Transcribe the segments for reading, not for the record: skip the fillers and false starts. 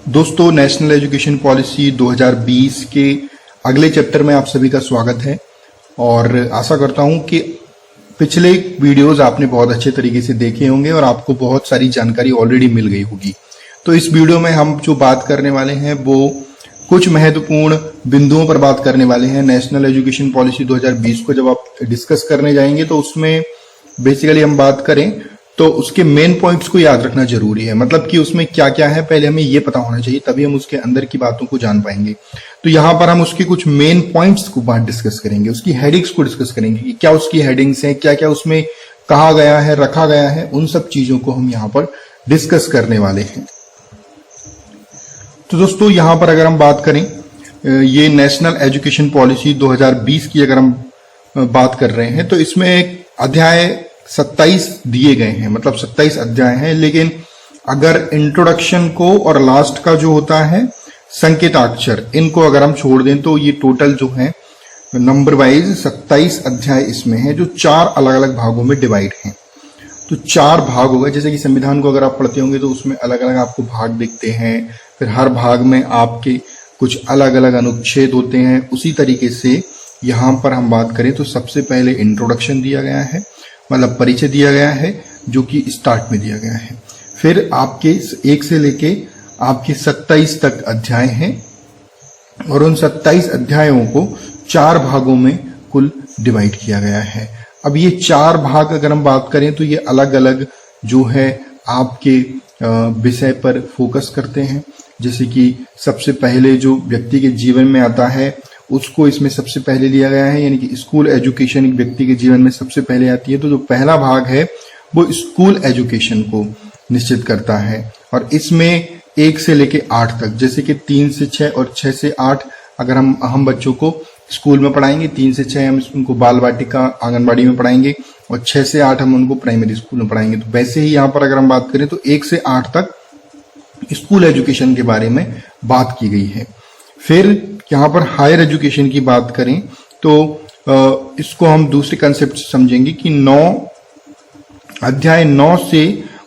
दोस्तों, national education policy 2020 के अगले चैप्टर में आप सभी का स्वागत है और आशा करता हूं कि पिछले वीडियोस आपने बहुत अच्छे तरीके से देखे होंगे और आपको बहुत सारी जानकारी ऑलरेडी मिल गई होगी। तो इस वीडियो में हम जो बात करने वाले हैं वो कुछ महत्वपूर्ण बिंदुओं पर बात करने वाले हैं। नेशनल एजुकेशन पॉलिसी 2020 को जब आप डिस्कस करने जाएंगे तो उसमें बेसिकली हम बात करें तो उसके मेन पॉइंट्स को याद रखना जरूरी है। मतलब कि उसमें क्या क्या है पहले हमें ये पता होना चाहिए, तभी हम उसके अंदर की बातों को जान पाएंगे। तो यहाँ पर हम उसके कुछ मेन पॉइंट्स को बात डिस्कस करेंगे, उसकी हेडिंग्स को डिस्कस करेंगे कि क्या उसकी हेडिंग्स हैं, क्या क्या उसमें कहा गया है, रखा गया है, उन सब चीजों को हम यहाँ पर डिस्कस करने वाले हैं। तो दोस्तों, यहाँ पर अगर हम बात करें ये नेशनल एजुकेशन पॉलिसी 2020 की अगर हम बात कर रहे हैं तो इसमें एक अध्याय 27 दिए गए हैं, मतलब 27 अध्याय हैं। लेकिन अगर इंट्रोडक्शन को और लास्ट का जो होता है संकेताक्षर, इनको अगर हम छोड़ दें तो ये टोटल जो है नंबर वाइज 27 अध्याय इसमें है, जो 4 अलग अलग भागों में डिवाइड हैं। तो 4 भाग हो गए। जैसे कि संविधान को अगर आप पढ़ते होंगे तो उसमें अलग अलग आपको भाग दिखते हैं, फिर हर भाग में आपके कुछ अलग अलग अनुच्छेद होते हैं। उसी तरीके से यहाँ पर हम बात करें तो सबसे पहले इंट्रोडक्शन दिया गया है, मतलब परिचय दिया गया है, जो कि स्टार्ट में दिया गया है। फिर आपके 1 से लेके आपके 27 तक अध्याय हैं और उन 27 अध्यायों को 4 भागों में कुल डिवाइड किया गया है। अब ये 4 भाग अगर हम बात करें तो ये अलग अलग जो है आपके विषय पर फोकस करते हैं। जैसे कि सबसे पहले जो व्यक्ति के जीवन में आता है उसको इसमें सबसे पहले लिया गया है, यानी कि स्कूल एजुकेशन एक व्यक्ति के जीवन में सबसे पहले आती है। तो जो पहला भाग है वो स्कूल एजुकेशन को निश्चित करता है और इसमें 1 से लेके 8 तक, जैसे कि 3 से 6 और 6 से 8 अगर हम बच्चों को स्कूल में पढ़ाएंगे, 3 से 6 हम उनको बाल वाटिका आंगनबाड़ी में पढ़ाएंगे और 6 से 8 हम उनको प्राइमरी स्कूल में पढ़ाएंगे। तो वैसे ही यहाँ पर अगर हम बात करें तो 1 से 8 तक स्कूल एजुकेशन के बारे में बात की गई है। फिर यहाँ पर हायर एजुकेशन की बात करें तो इसको हम दूसरे कंसेप्ट से समझेंगे कि अध्याय 9 से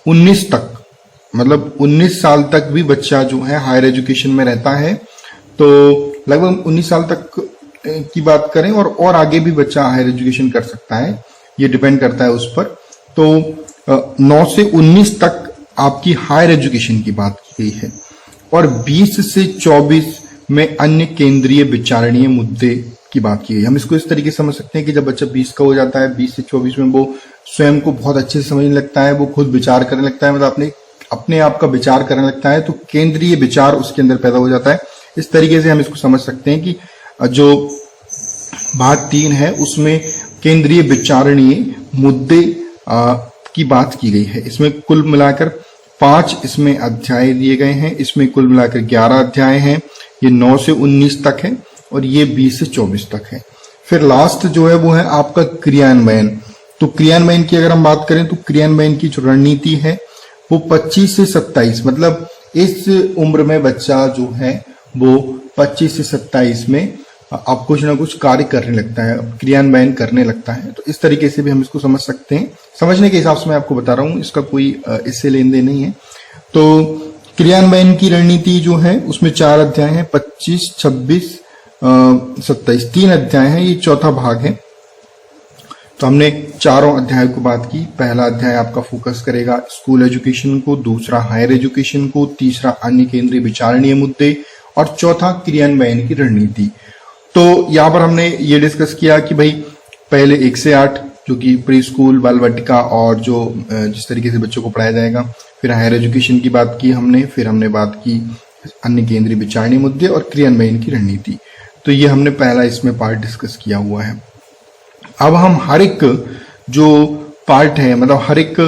19 तक, मतलब 19 साल तक भी बच्चा जो है हायर एजुकेशन में रहता है। तो लगभग 19 साल तक की बात करें और आगे भी बच्चा हायर एजुकेशन कर सकता है, ये डिपेंड करता है उस पर। तो 9 से 19 तक आपकी हायर एजुकेशन की बात की गई है और 20 से 24 में अन्य केंद्रीय विचारणीय मुद्दे की बात की गई। हम इसको इस तरीके से समझ सकते हैं कि जब बच्चा 20 का हो जाता है, 20 से 24 में वो स्वयं को बहुत अच्छे से समझने लगता है, वो खुद विचार करने लगता है, मतलब अपने आप का विचार करने लगता है, तो केंद्रीय विचार उसके अंदर पैदा हो जाता है। इस तरीके से हम इसको समझ सकते हैं कि जो भाग 3 है उसमें केंद्रीय विचारणीय मुद्दे की बात की गई है। इसमें कुल मिलाकर 5 इसमें अध्याय दिए गए हैं। इसमें कुल मिलाकर 11 अध्याय हैं। ये 9 से 19 तक है और ये 20 से 24 तक है। फिर लास्ट जो है वो है आपका क्रियान्वयन। तो क्रियान्वयन की अगर हम बात करें तो क्रियान्वयन की जो रणनीति है वो 25 से 27, मतलब इस उम्र में बच्चा जो है वो 25 से 27 में आप कुछ ना कुछ कार्य करने लगता है, क्रियान्वयन करने लगता है। तो इस तरीके से भी हम इसको समझ सकते हैं। समझने के हिसाब से मैं आपको बता रहा हूँ, इसका कोई इससे लेन देन नहीं है। तो क्रियान्वयन की रणनीति जो है उसमें 4 अध्याय हैं, 25, 26, 27, 3 अध्याय हैं, ये चौथा भाग है। तो हमने चारों अध्याय को बात की। पहला अध्याय आपका फोकस करेगा स्कूल एजुकेशन को, दूसरा हायर एजुकेशन को, तीसरा अन्य केंद्रीय विचारणीय मुद्दे और चौथा क्रियान्वयन की रणनीति। तो यहाँ पर हमने ये डिस्कस किया कि भाई पहले 1 से 8 जो कि प्री स्कूल, बाल वाटिका और जो जिस तरीके से बच्चों को पढ़ाया जाएगा। फिर हायर एजुकेशन की बात की हमने, फिर हमने बात की अन्य केंद्रीय विचारणीय मुद्दे और क्रियान्वयन की रणनीति। तो ये हमने पहला इसमें पार्ट डिस्कस किया हुआ है। अब हम हर एक जो पार्ट है, मतलब हर एक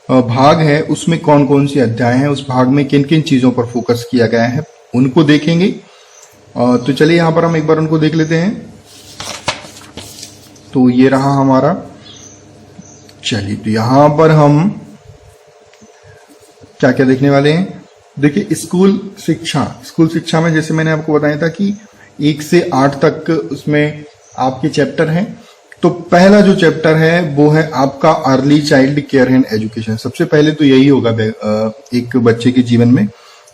भाग है, उसमें कौन कौन से अध्याय हैं, उस भाग में किन किन चीजों पर फोकस किया गया है, उनको देखेंगे। तो चलिए यहाँ पर हम एक बार उनको देख लेते हैं। तो ये रहा हमारा। चलिए, तो यहां पर हम क्या क्या देखने वाले हैं। देखिए, स्कूल शिक्षा में जैसे मैंने आपको बताया था कि 1 से 8 तक उसमें आपके चैप्टर हैं। तो पहला जो चैप्टर है वो है आपका early child care and education. सबसे पहले तो यही होगा एक बच्चे के जीवन में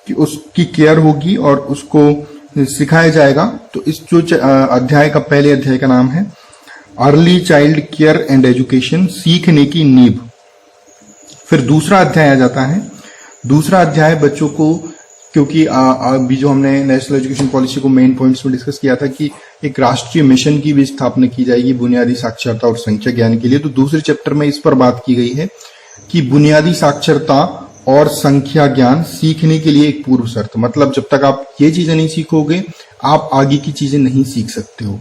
कि उसकी केयर होगी और उसको सिखाया जाएगा। तो इस जो अध्याय का पहले अध्याय का नाम है early child care and education, सीखने की नींव। फिर दूसरा अध्याय आ जाता है। दूसरा अध्याय बच्चों को, क्योंकि अभी जो हमने नेशनल एजुकेशन पॉलिसी को मेन पॉइंट्स में डिस्कस किया था कि एक राष्ट्रीय मिशन की भी स्थापना की जाएगी बुनियादी साक्षरता और संख्या ज्ञान के लिए, तो दूसरे चैप्टर में इस पर बात की गई है कि बुनियादी साक्षरता और संख्या ज्ञान सीखने के लिए एक पूर्व शर्त, मतलब जब तक आप ये चीजें नहीं सीखोगे आप आगे की चीजें नहीं सीख सकते हो।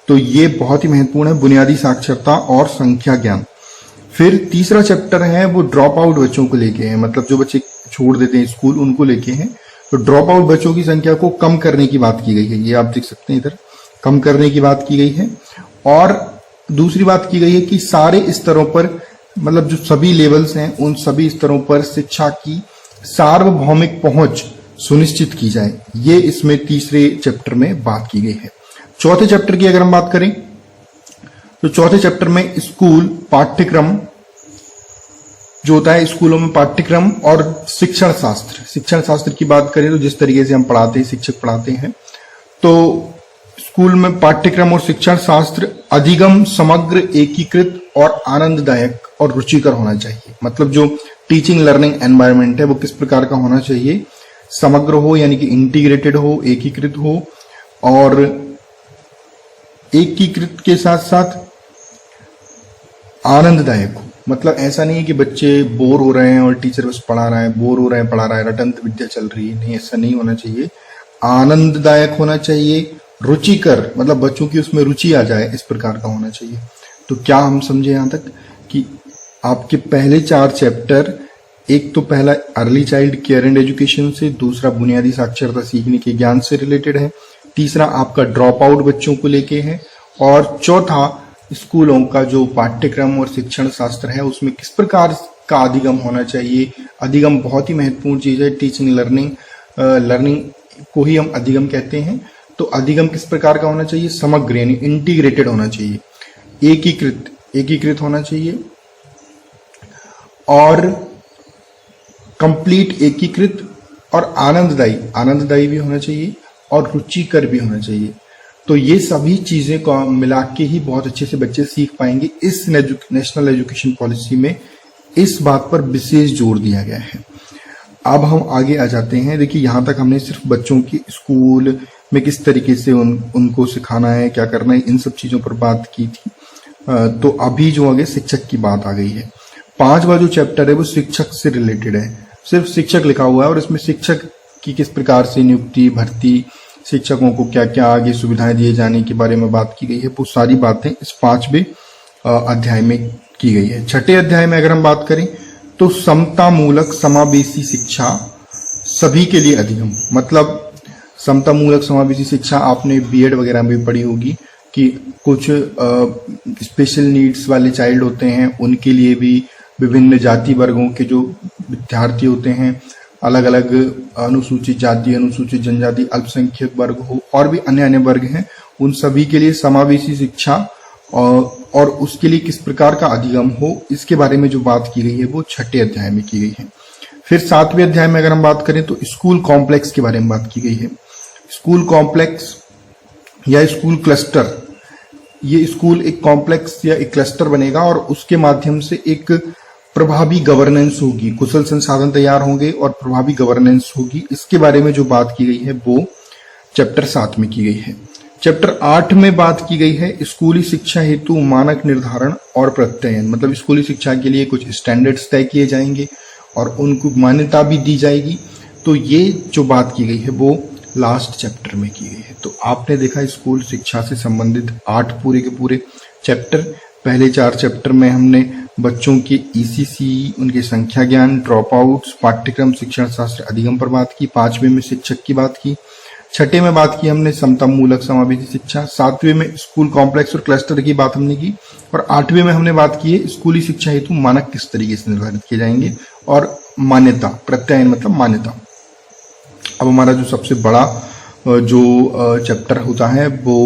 तो ये बहुत ही महत्वपूर्ण है, बुनियादी साक्षरता और संख्या ज्ञान। फिर तीसरा चैप्टर है वो ड्रॉप आउट बच्चों को लेके है, मतलब जो बच्चे छोड़ देते हैं स्कूल उनको लेके हैं। तो ड्रॉप आउट बच्चों की संख्या को कम करने की बात की गई है, ये आप देख सकते हैं इधर, कम करने की बात की गई है। और दूसरी बात की गई है कि सारे स्तरों पर, मतलब जो सभी लेवल्स हैं उन सभी स्तरों पर शिक्षा की सार्वभौमिक पहुंच सुनिश्चित की जाए, ये इसमें तीसरे चैप्टर में बात की गई है। चौथे चैप्टर की अगर हम बात करें तो चौथे चैप्टर में स्कूल पाठ्यक्रम जो होता है, स्कूलों में पाठ्यक्रम और शिक्षण शास्त्र। शिक्षण शास्त्र की बात करें तो जिस तरीके से हम पढ़ाते हैं, शिक्षक पढ़ाते हैं, तो स्कूल में पाठ्यक्रम और शिक्षण शास्त्र अधिगम, समग्र, एकीकृत और आनंददायक और रुचिकर होना चाहिए। मतलब जो टीचिंग लर्निंग एनवायरनमेंट है वो किस प्रकार का होना चाहिए, समग्र हो यानी कि इंटीग्रेटेड हो, एकीकृत हो, और एकीकृत के साथ साथ आनंददायक हो। मतलब ऐसा नहीं है कि बच्चे बोर हो रहे हैं और टीचर बस पढ़ा रहा है, बोर हो रहे हैं पढ़ा रहा है, रटंत विद्या चल रही है, नहीं, ऐसा नहीं होना चाहिए। आनंददायक होना चाहिए, रुचिकर, मतलब बच्चों की उसमें रुचि आ जाए, इस प्रकार का होना चाहिए। तो क्या हम समझे यहां तक कि आपके पहले 4 चैप्टर, एक तो पहला early child care and education से, दूसरा बुनियादी साक्षरता सीखने के ज्ञान से रिलेटेड है, तीसरा आपका ड्रॉप आउट बच्चों को लेके है, और चौथा स्कूलों का जो पाठ्यक्रम और शिक्षण शास्त्र है उसमें किस प्रकार का अधिगम होना चाहिए। अधिगम बहुत ही महत्वपूर्ण चीज है, टीचिंग लर्निंग को ही हम अधिगम कहते हैं। तो अधिगम किस प्रकार का होना चाहिए, समग्र यानी इंटीग्रेटेड होना चाहिए, एकीकृत होना चाहिए, और कंप्लीट एकीकृत, और आनंददायी भी होना चाहिए, और रुचिकर भी होना चाहिए। तो ये सभी चीजें को मिला के ही बहुत अच्छे से बच्चे सीख पाएंगे। इस नेशनल एजुकेशन पॉलिसी में इस बात पर विशेष जोर दिया गया है। अब हम आगे आ जाते हैं। देखिए यहां तक हमने सिर्फ बच्चों की स्कूल में किस तरीके से उनको सिखाना है, क्या करना है, इन सब चीजों पर बात की थी। तो अभी जो आगे शिक्षक की बात आ गई है। 5वां जो चैप्टर है वो शिक्षक से रिलेटेड है, सिर्फ शिक्षक लिखा हुआ है, और इसमें शिक्षक की किस प्रकार से नियुक्ति, भर्ती, शिक्षकों को क्या क्या आगे सुविधाएं दिए जाने के बारे में बात की गई है। वो सारी बातें इस 5वें अध्याय में की गई है। 6ठे अध्याय में अगर हम बात करें तो समता मूलक समावेशी शिक्षा सभी के लिए अधिगम। मतलब समता मूलक समावेशी शिक्षा आपने बीएड वगैरह में भी पढ़ी होगी कि कुछ स्पेशल नीड्स वाले चाइल्ड होते हैं, उनके लिए भी विभिन्न जाति वर्गों के जो विद्यार्थी होते हैं, अलग अलग अनुसूचित जाति, अनुसूचित जनजाति, अल्पसंख्यक वर्ग हो, और भी अन्य वर्ग हैं, उन सभी के लिए समावेशी शिक्षा और उसके लिए किस प्रकार का अधिगम हो, इसके बारे में जो बात की गई है वो 6ठे अध्याय में की गई है। फिर 7वें अध्याय में अगर हम बात करें तो स्कूल कॉम्प्लेक्स के बारे में बात की गई है। स्कूल कॉम्प्लेक्स या स्कूल क्लस्टर, ये स्कूल एक कॉम्प्लेक्स या एक क्लस्टर बनेगा और उसके माध्यम से एक प्रभावी गवर्नेंस होगी, कुशल संसाधन तैयार होंगे और प्रभावी गवर्नेंस होगी। इसके बारे में जो बात की गई है वो चैप्टर 7 में की गई है। चैप्टर 8 में बात की गई है स्कूली शिक्षा हेतु मानक निर्धारण और प्रत्ययन। मतलब स्कूली शिक्षा के लिए कुछ स्टैंडर्ड्स तय किए जाएंगे और उनको मान्यता भी दी जाएगी। तो ये जो बात की गई है वो लास्ट चैप्टर में की गई है। तो आपने देखा स्कूल शिक्षा से संबंधित 8 पूरे के पूरे चैप्टर। पहले 4 चैप्टर में हमने बच्चों के ईसीसी, उनके संख्या ज्ञान, ड्रॉप आउट्स, पाठ्यक्रम, शिक्षण शास्त्र, अधिगम पर बात की। 5वें में शिक्षक की बात की। 6ठे में बात की हमने समता मूलक समावेशी शिक्षा। 7वें में स्कूल कॉम्प्लेक्स और क्लस्टर की बात हमने की। और 8वें में हमने बात की है स्कूली शिक्षा हेतु मानक किस तरीके से निर्धारित किए जाएंगे और मान्यता, प्रत्ययन मतलब मान्यता। अब हमारा जो सबसे बड़ा जो चैप्टर होता है वो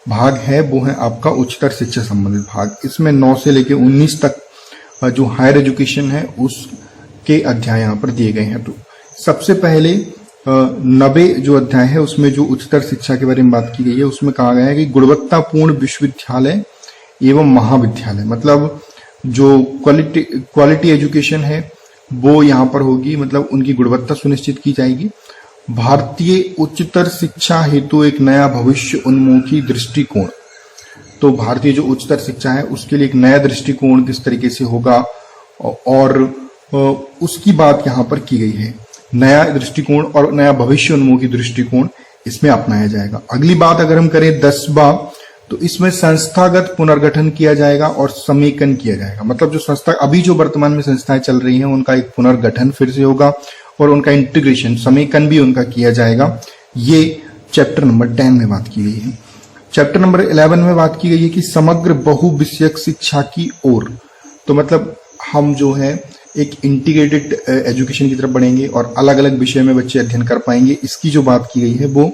भाग है वो है आपका उच्चतर शिक्षा संबंधित भाग। इसमें 9 से लेकर 19 तक जो हायर एजुकेशन है उसके अध्याय यहाँ पर दिए गए हैं। तो सबसे पहले 90 जो अध्याय है उसमें जो उच्चतर शिक्षा के बारे में बात की गई है उसमें कहा गया है कि गुणवत्तापूर्ण विश्वविद्यालय एवं महाविद्यालय, मतलब जो क्वालिटी एजुकेशन है वो यहाँ पर होगी, मतलब उनकी गुणवत्ता सुनिश्चित की जाएगी। भारतीय उच्चतर शिक्षा हेतु एक नया भविष्य उन्मुखी दृष्टिकोण, तो भारतीय जो उच्चतर शिक्षा है उसके लिए एक नया दृष्टिकोण किस तरीके से होगा और उसकी बात यहाँ पर की गई है। नया दृष्टिकोण और नया भविष्य उन्मुखी दृष्टिकोण इसमें अपनाया जाएगा। अगली बात अगर हम करें 10वां, तो इसमें संस्थागत पुनर्गठन किया जाएगा और समेकन किया जाएगा, मतलब जो संस्था अभी जो वर्तमान में संस्थाएं चल रही हैं उनका एक पुनर्गठन फिर से होगा और उनका इंटीग्रेशन समेकन भी उनका किया जाएगा। ये चैप्टर नंबर 10 में बात की गई है। चैप्टर नंबर 11 में बात की गई है कि समग्र बहुविषयक शिक्षा की ओर, तो मतलब हम जो है एक इंटीग्रेटेड एजुकेशन की तरफ बढ़ेंगे और अलग अलग विषय में बच्चे अध्ययन कर पाएंगे, इसकी जो बात की गई है वो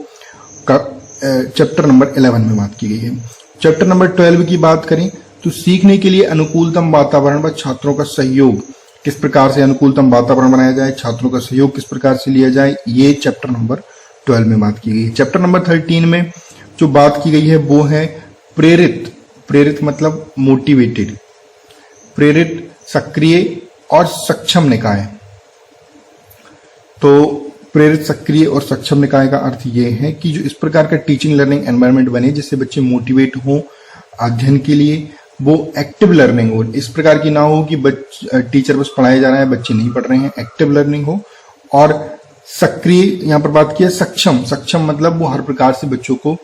चैप्टर नंबर 11 में बात की गई है। चैप्टर नंबर 12 की बात करें तो सीखने के लिए अनुकूलतम वातावरण व छात्रों का सहयोग, किस प्रकार से अनुकूलतम वातावरण बनाया जाए, छात्रों का सहयोग किस प्रकार से लिया जाए, ये चैप्टर नंबर 12 में बात की गई है। चैप्टर नंबर 13 में जो बात की गई है वो है प्रेरित मतलब मोटिवेटेड, प्रेरित, सक्रिय और सक्षम निकाय। तो प्रेरित, सक्रिय और सक्षम निकाय का अर्थ ये है कि जो इस प्रकार का टीचिंग लर्निंग एनवायरनमेंट बने जिससे बच्चे मोटिवेट हो अध्ययन के लिए, वो एक्टिव लर्निंग हो, इस प्रकार की ना हो कि टीचर बस पढ़ाया जा रहा है बच्चे नहीं पढ़ रहे हैं, एक्टिव लर्निंग हो। और सक्रिय यहाँ पर बात की है सक्षम मतलब वो हर प्रकार से बच्चों को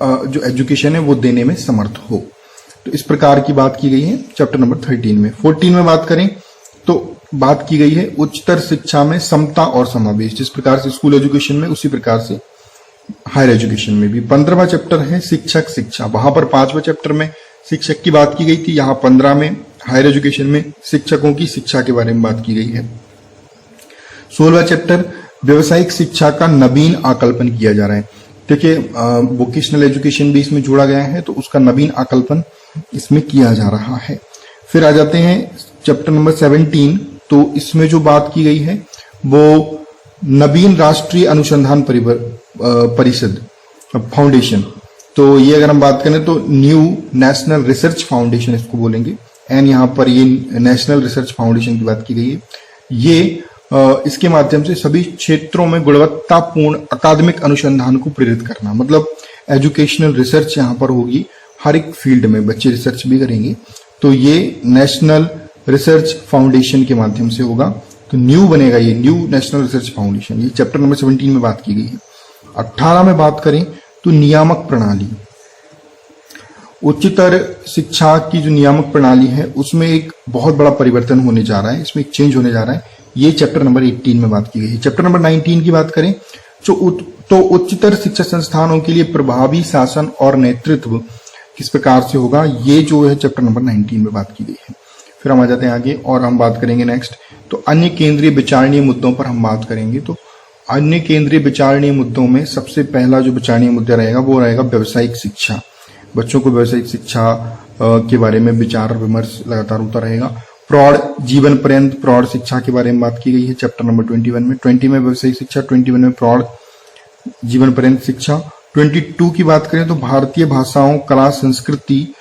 जो एजुकेशन है वो देने में समर्थ हो। तो इस प्रकार की बात की गई है चैप्टर नंबर 13 में। 14 में बात करें तो बात की गई है उच्चतर शिक्षा में समता और समावेश, जिस प्रकार से स्कूल एजुकेशन में उसी प्रकार से हायर एजुकेशन में भी। 15वां चैप्टर है शिक्षक शिक्षा, वहां पर 5वें चैप्टर में शिक्षक की बात की गई थी, यहाँ 15 में हायर एजुकेशन में शिक्षकों की शिक्षा के बारे में बात की गई है। 16वां चैप्टर व्यवसायिक शिक्षा का नवीन आकल्पन किया जा रहा है। देखिए वोकेशनल एजुकेशन भी इसमें जोड़ा गया है तो उसका नवीन आकल्पन इसमें किया जा रहा है। फिर आ जाते हैं चैप्टर नंबर 17, तो इसमें जो बात की गई है वो नवीन राष्ट्रीय अनुसंधान परिषद फाउंडेशन, तो ये अगर हम बात करें तो न्यू नेशनल रिसर्च फाउंडेशन इसको बोलेंगे, एंड यहाँ पर ये नेशनल रिसर्च फाउंडेशन की बात की गई है। ये इसके माध्यम से सभी क्षेत्रों में गुणवत्तापूर्ण अकादमिक अनुसंधान को प्रेरित करना, मतलब एजुकेशनल रिसर्च यहाँ पर होगी, हर एक फील्ड में बच्चे रिसर्च भी करेंगे, तो ये नेशनल रिसर्च फाउंडेशन के माध्यम से होगा। तो न्यू बनेगा ये न्यू नेशनल रिसर्च फाउंडेशन, ये चैप्टर नंबर 17 में बात की गई है। 18 में बात करें तो नियामक प्रणाली, उच्चतर शिक्षा की जो नियामक प्रणाली है उसमें एक बहुत बड़ा परिवर्तन होने जा रहा है, इसमें एक चेंज होने जा रहा है, ये चैप्टर नंबर 18 में बात की गई है। चैप्टर नंबर 19 की बात करें तो उच्चतर शिक्षा संस्थानों के लिए प्रभावी शासन और नेतृत्व किस प्रकार से होगा, ये जो है चैप्टर नंबर 19 में बात की गई है। फिर हम आ जाते हैं आगे और हम बात करेंगे नेक्स्ट, तो अन्य केंद्रीय विचारणीय मुद्दों पर हम बात करेंगे। तो अन्य केंद्रीय विचारणीय मुद्दों में सबसे पहला जो विचारणीय मुद्दा रहेगा वो रहेगा व्यावसायिक शिक्षा। बच्चों को व्यावसायिक शिक्षा के बारे में विचार विमर्श लगातार होता रहेगा। प्रौढ़ जीवन पर्यंत प्रौढ़ शिक्षा के बारे में बात की गई है चैप्टर नंबर 21 में। 20 में व्यावसायिक शिक्षा, 21 में प्रौढ़ जीवन पर्यंत शिक्षा। 22 की बात करें तो भारतीय भाषाओं, कला, संस्कृति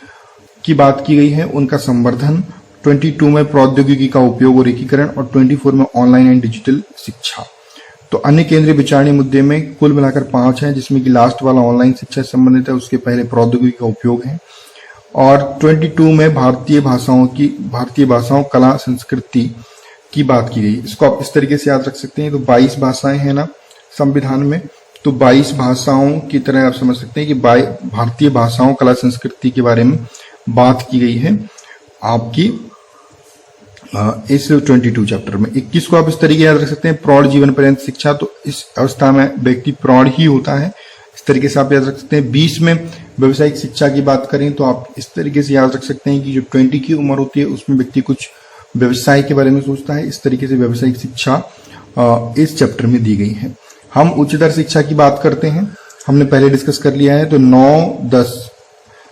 की बात की गई है, उनका संवर्धन। 22 में प्रौद्योगिकी का उपयोग और एकीकरण, और 24 में ऑनलाइन एंड डिजिटल शिक्षा। तो अन्य केंद्रीय विचारणीय मुद्दे में कुल मिलाकर 5 हैं, जिसमें कि लास्ट वाला ऑनलाइन शिक्षा से संबंधित है, उसके पहले प्रौद्योगिकी का उपयोग है। और 22 में भारतीय भाषाओं, कला, संस्कृति की बात की गई। इसको आप इस तरीके से याद रख सकते हैं। तो 22 भाषाएं हैं ना संविधान में, तो 22 भाषाओं की तरह आप समझ सकते हैं कि भारतीय भाषाओं, कला, संस्कृति के बारे में बात की गई है आपकी इस 22 चैप्टर में। 21 को आप इस तरीके याद रख सकते हैं, प्रौढ़ जीवन पर्यंत शिक्षा, तो इस अवस्था में व्यक्ति प्रौढ़ ही होता है, इस तरीके से आप याद रख सकते हैं। 20 में व्यवसायिक शिक्षा की बात करें तो आप इस तरीके से याद रख सकते हैं कि जो 20 की उम्र होती है उसमें व्यक्ति कुछ व्यवसाय के बारे में सोचता है, इस तरीके से व्यवसायिक शिक्षा इस चैप्टर में दी गई है। हम उच्चतर शिक्षा की बात करते हैं, हमने पहले डिस्कस कर लिया है। तो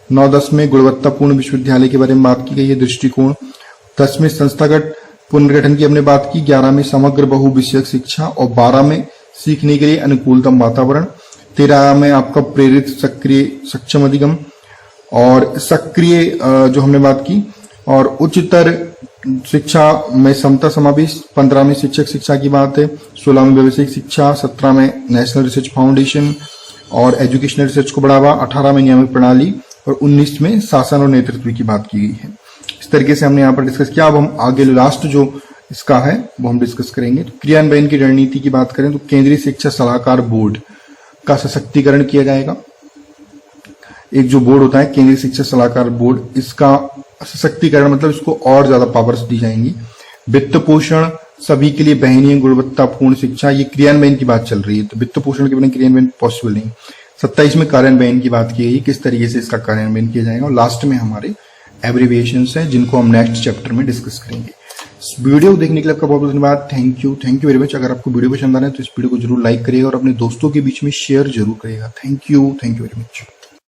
9-10 में गुणवत्तापूर्ण विश्वविद्यालय के बारे में बात की गई है, दृष्टिकोण। 10 में संस्थागत पुनर्गठन की हमने बात की, 11 में समग्र बहुविषयक शिक्षा, और 12 में सीखने के लिए अनुकूलतम वातावरण। 13 में आपका प्रेरित, सक्रिय, सक्षम, अधिगम और सक्रिय जो हमने बात की। और उच्चतर शिक्षा में समता समावेश। 15 में शिक्षक शिक्षा की बात है। 16 में व्यवसायिक शिक्षा। 17 में नेशनल रिसर्च फाउंडेशन और एजुकेशनल रिसर्च को बढ़ावा। 18 में नियामक प्रणाली और 19 में शासन और नेतृत्व की बात की गई है। इस तरीके से हमने यहाँ पर डिस्कस किया। अब हम आगे लास्ट जो इसका है वो हम डिस्कस करेंगे। तो क्रियान्वयन की रणनीति की बात करें तो केंद्रीय शिक्षा सलाहकार बोर्ड का सशक्तिकरण किया जाएगा। एक जो बोर्ड होता है केंद्रीय शिक्षा सलाहकार बोर्ड, इसका सशक्तिकरण मतलब इसको और ज्यादा पावर्स दी जाएंगी। वित्त पोषण, सभी के लिए बहनीय गुणवत्तापूर्ण शिक्षा, ये क्रियान्वयन की बात चल रही है, तो वित्त पोषण के बिना क्रियान्वयन पॉसिबल नहीं। 27 में कार्यान्वयन की बात की गई, किस तरीके से इसका कार्यान्वयन किया जाएगा। और लास्ट में हमारे एब्रिविएशंस हैं जिनको हम नेक्स्ट चैप्टर में डिस्कस करेंगे। इस वीडियो को देखने के लिए आपका बहुत बहुत धन्यवाद। Thank you very much. अगर आपको वीडियो पसंद आ रहा है तो इस वीडियो को जरूर लाइक करिएगा और अपने दोस्तों के बीच में शेयर जरूर करिएगा। Thank you very much.